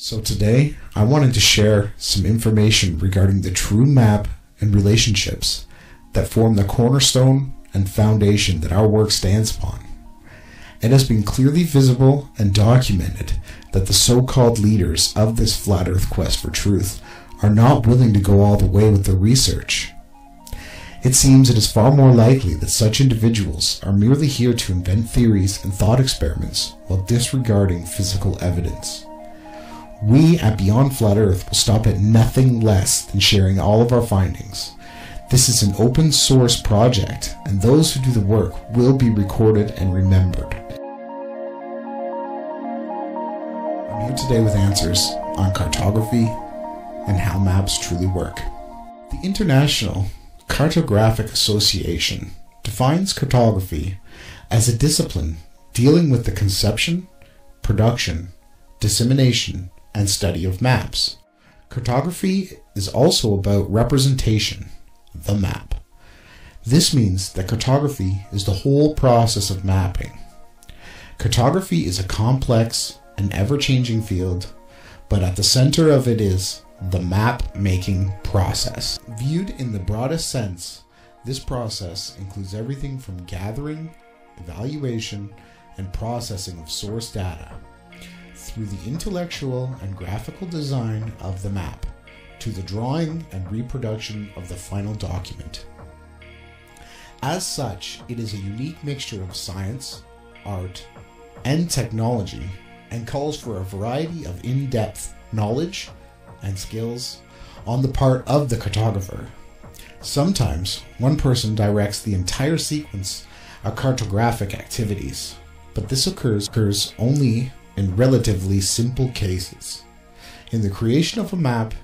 So today, I wanted to share some information regarding the true map and relationships that form the cornerstone and foundation that our work stands upon. It has been clearly visible and documented that the so-called leaders of this flat earth quest for truth are not willing to go all the way with their research. It seems it is far more likely that such individuals are merely here to invent theories and thought experiments while disregarding physical evidence. We at Beyond Flat Earth will stop at nothing less than sharing all of our findings. This is an open source project, and those who do the work will be recorded and remembered. I'm here today with answers on cartography and how maps truly work. The International Cartographic Association defines cartography as a discipline dealing with the conception, production, dissemination, and study of maps. Cartography is also about representation, the map. This means that cartography is the whole process of mapping. Cartography is a complex and ever-changing field, but at the center of it is the map-making process. Viewed in the broadest sense, this process includes everything from gathering, evaluation, and processing of source data, through the intellectual and graphical design of the map, to the drawing and reproduction of the final document. As such, it is a unique mixture of science, art, and technology, and calls for a variety of in-depth knowledge and skills on the part of the cartographer. Sometimes, one person directs the entire sequence of cartographic activities, but this occurs only in relatively simple cases. In the creation of a map,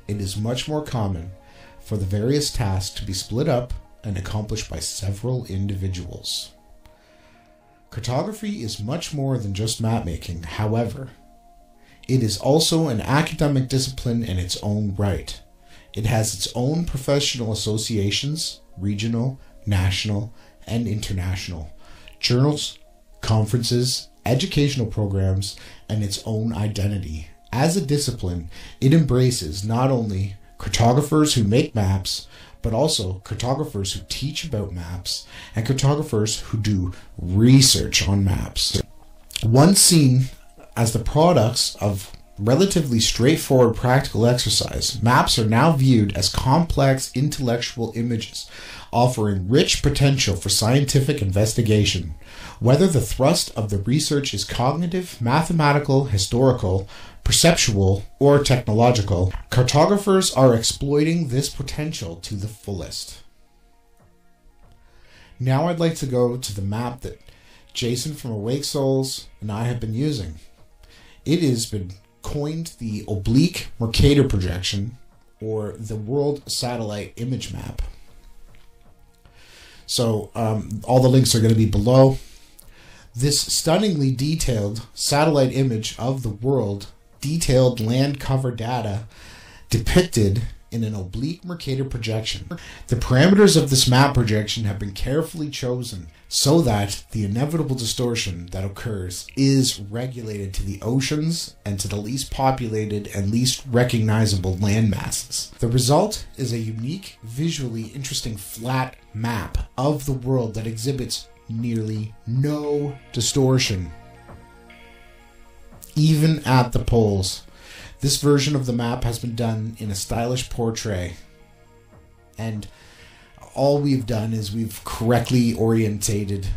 it is much more common for the various tasks to be split up and accomplished by several individuals. Cartography is much more than just map making, however. It is also an academic discipline in its own right. It has its own professional associations, regional, national, and international, journals, conferences, educational programs, and its own identity. As a discipline, it embraces not only cartographers who make maps, but also cartographers who teach about maps and cartographers who do research on maps. Once seen as the products of relatively straightforward practical exercise, maps are now viewed as complex intellectual images, offering rich potential for scientific investigation. Whether the thrust of the research is cognitive, mathematical, historical, perceptual, or technological, cartographers are exploiting this potential to the fullest. Now I'd like to go to the map that Jason from Awake Souls and I have been using. It has been coined the Oblique Mercator Projection, or the World Satellite Image Map. So all the links are going to be below. This stunningly detailed satellite image of the world, detailed land cover data depicted in an oblique Mercator projection. The parameters of this map projection have been carefully chosen so that the inevitable distortion that occurs is regulated to the oceans and to the least populated and least recognizable land masses. The result is a unique, visually interesting flat map of the world that exhibits nearly no distortion, even at the poles. This version of the map has been done in a stylish portrait, and all we've done is we've correctly orientated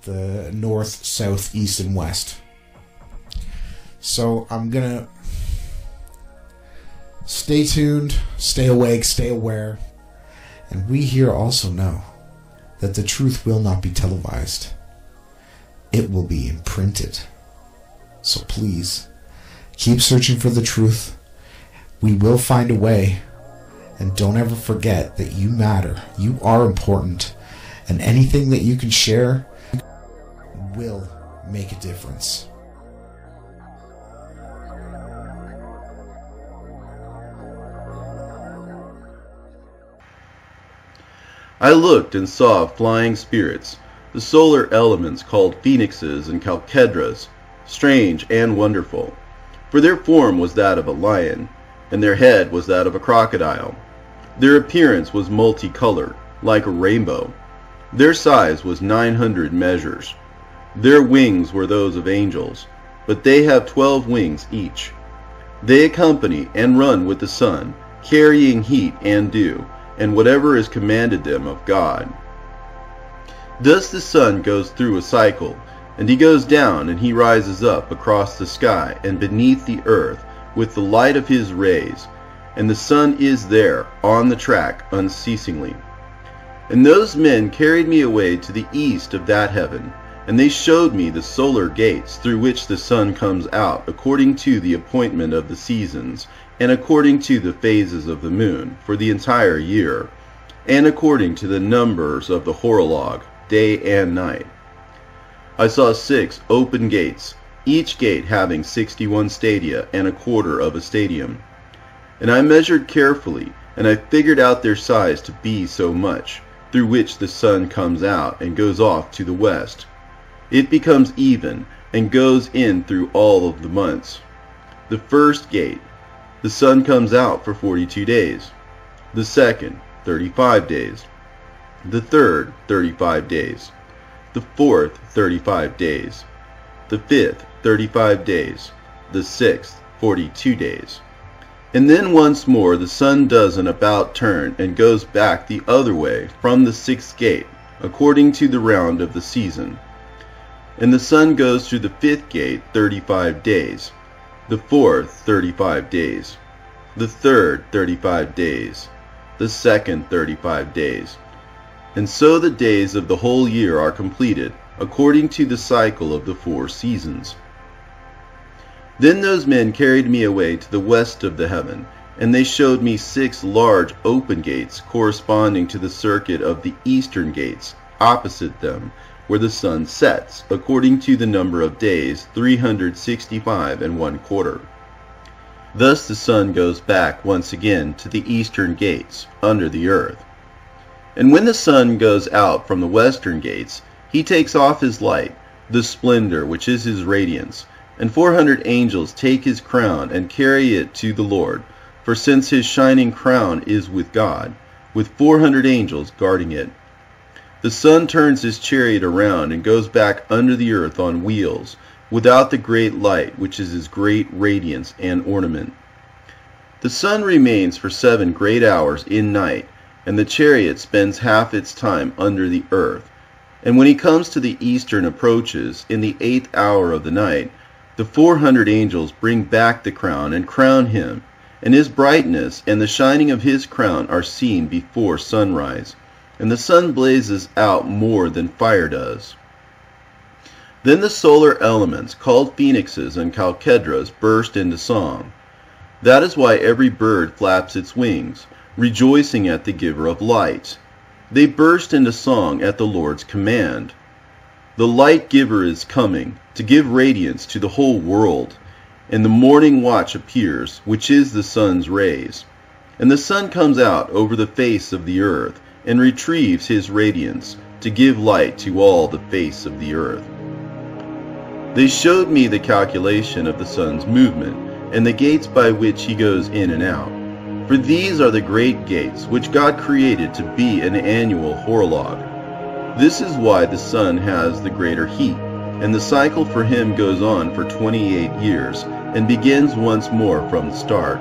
the north, south, east, and west. So I'm gonna stay tuned, stay awake, stay aware, and we here also know that the truth will not be televised. It will be imprinted. So please, keep searching for the truth. We will find a way. And don't ever forget that you matter. You are important. And anything that you can share will make a difference. I looked and saw flying spirits, the solar elements called phoenixes and chalkedras, strange and wonderful. For their form was that of a lion, and their head was that of a crocodile. Their appearance was multicolored, like a rainbow. Their size was 900 measures. Their wings were those of angels, but they have 12 wings each. They accompany and run with the sun, carrying heat and dew, and whatever is commanded them of God. Thus the sun goes through a cycle, and he goes down and he rises up across the sky and beneath the earth with the light of his rays, and the sun is there on the track unceasingly. And those men carried me away to the east of that heaven, and they showed me the solar gates through which the sun comes out according to the appointment of the seasons, and according to the phases of the moon for the entire year, and according to the numbers of the horologe, day and night. I saw 6 open gates, each gate having 61 stadia and a quarter of a stadium. And I measured carefully, and I figured out their size to be so much, through which the sun comes out and goes off to the west. It becomes even, and goes in through all of the months. The first gate, the sun comes out for 42 days. The second, 35 days. The third, 35 days. The fourth, 35 days. The fifth, 35 days. The sixth, 42 days. And then once more the sun does an about turn and goes back the other way from the 6th gate, according to the round of the season. And the sun goes through the 5th gate 35 days, the 4th 35 days, the 3rd 35 days, the 2nd 35 days. And so the days of the whole year are completed, according to the cycle of the 4 seasons. Then those men carried me away to the west of the heaven, and they showed me 6 large open gates corresponding to the circuit of the eastern gates, opposite them, where the sun sets, according to the number of days, 365 1/4. Thus the sun goes back once again to the eastern gates, under the earth. And when the sun goes out from the western gates, he takes off his light, the splendor which is his radiance, and 400 angels take his crown and carry it to the Lord, for since his shining crown is with God, with 400 angels guarding it. The sun turns his chariot around and goes back under the earth on wheels, without the great light which is his great radiance and ornament. The sun remains for 7 great hours in night, and the chariot spends half its time under the earth. And when he comes to the eastern approaches, in the 8th hour of the night, the 400 angels bring back the crown and crown him, and his brightness and the shining of his crown are seen before sunrise, and the sun blazes out more than fire does. Then the solar elements, called phoenixes and chalcedras, burst into song. That is why every bird flaps its wings, rejoicing at the giver of light. They burst into song at the Lord's command. The light giver is coming, to give radiance to the whole world, and the morning watch appears, which is the sun's rays. And the sun comes out over the face of the earth, and retrieves his radiance, to give light to all the face of the earth. They showed me the calculation of the sun's movement, and the gates by which he goes in and out. For these are the great gates which God created to be an annual horologe. This is why the sun has the greater heat, and the cycle for him goes on for 28 years, and begins once more from the start.